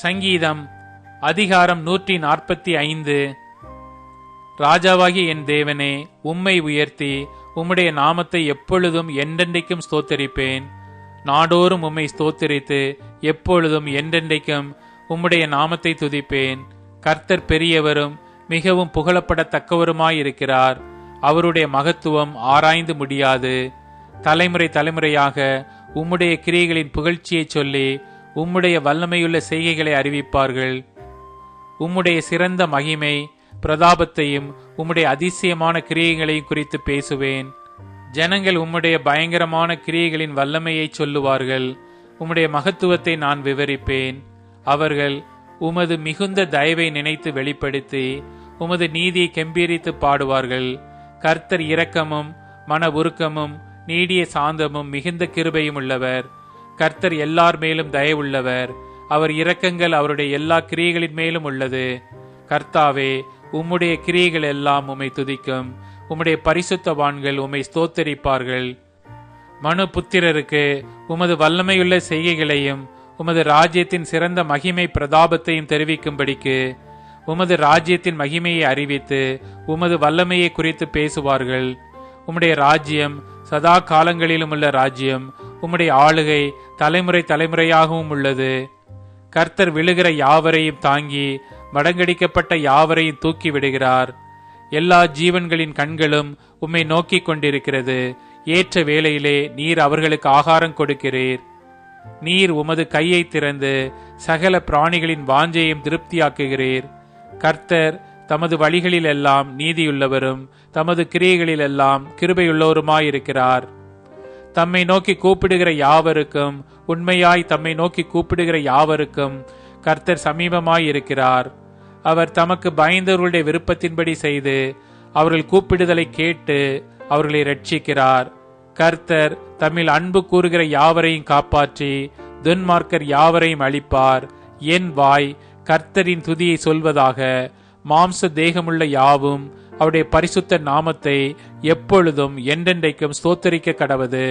சங்கீதம் அதிகாரம் 145. ராஜாவாகிய என் தேவனே, உம்மை உயர்த்தி உம்முடைய நாமத்தை எப்பொழுதும் என்றென்றைக்கும் ஸ்தோத்தரிப்பேன். நாடோறும் உம்மை ஸ்தோத்தரித்து எப்பொழுதும் என்றென்றைக்கும் உம்முடைய நாமத்தை துதிப்பேன். கர்த்தர் பெரியவரும் மிகவும் புகழப்படத்தக்கவருமாயிருக்கிறார். அவருடைய மகத்துவம் ஆராய்ந்து முடியாது. தலைமுறை தலைமுறையாக உம்முடைய கிரியைகளின் புகழ்ச்சியை சொல்லி உம்முடைய வல்லமையுள்ள செய்கைகளை அறிவிப்பார்கள். உம்முடைய சிறந்த மகிமை பிரதாபத்தையும் உம்முடைய அதிசயமான கிரியைகளையும் குறித்து பேசுவேன். ஜனங்கள் உம்முடைய பயங்கரமான கிரியைகளின் வல்லமையை சொல்லுவார்கள். உம்முடைய மகத்துவத்தை நான் விவரிப்பேன். அவர்கள் உமது மிகுந்த தயவை நினைத்து வெளிப்படுத்தி உமது நீதியை கெம்பீரித்து பாடுவார்கள். கர்த்தர் இரக்கமும் மன உருக்கமும் நீடிய சாந்தமும் மிகுந்த கிருபையும் உள்ளவர். கர்த்தர் எல்லார் மேலும் தயவுள்ளவர். அவர் இரக்கங்கள் அவருடைய எல்லா கிரியைகளின் மேலும் உள்ளது. கர்த்தாவே, உம்முடைய கிரியைகள் எல்லாம் உம்மை துதிக்கும். உம்முடைய பரிசுத்தவான்கள் உம்மை ஸ்தோத்தரிப்பார்கள். மனு புத்திரருக்கு உமது வல்லமையுள்ள செய்கைகளையும் உமது ராஜ்யத்தின் சிறந்த மகிமை பிரதாபத்தையும் தெரிவிக்கும்படிக்கு உமது ராஜ்யத்தின் மகிமையை அறிவித்து உமது வல்லமையை குறித்து பேசுவார்கள். உம்முடைய ராஜ்யம் சதா காலங்களிலும் உள்ள ராஜ்யம். உம்முடைய ஆளுகை தலைமுறை தலைமுறையாகவும் உள்ளது. கர்த்தர் விழுகிற யாவரையும் தாங்கி மடங்கடிக்கப்பட்ட யாவரையும் தூக்கி விடுகிறார். எல்லா ஜீவன்களின் கண்களும் உம்மை நோக்கி கொண்டிருக்கிறது. ஏற்ற வேளையிலே நீர் அவர்களுக்கு ஆகாரம் கொடுக்கிறீர். நீர் உமது கையை திறந்து சகல பிராணிகளின் வாஞ்சையும் திருப்தியாக்குகிறீர். கர்த்தர் தமது வழிகளில் எல்லாம் நீதியுள்ளவரும் தமது கிரியைகளில் எல்லாம் கிருபையுள்ளவருமாயிருக்கிறார். தம்மை நோக்கி கூப்பிடுகிற யாவருக்கும், உண்மையாய் தம்மை நோக்கி கூப்பிடுகிற யாவருக்கும் கர்த்தர் சமீபமாயிருக்கிறார். அவர் தமக்கு பயந்தவர்களுடைய விருப்பத்தின்படி செய்து அவர்கள் கூப்பிடுதலை கேட்டு அவர்களை இரட்சிக்கிறார். கர்த்தர் தம்மில் அன்பு கூறுகிற யாவரையும் காப்பாற்றி துன்மார்க்கர் யாவரையும் அழிப்பார். என் வாய் கர்த்தரின் துதியை சொல்வதாக. மாம்ச தேகமுள்ள யாவும் அவருடைய பரிசுத்த நாமத்தை எப்பொழுதும் என்றென்றைக்கும் ஸ்தோத்தரிக்க கடவது.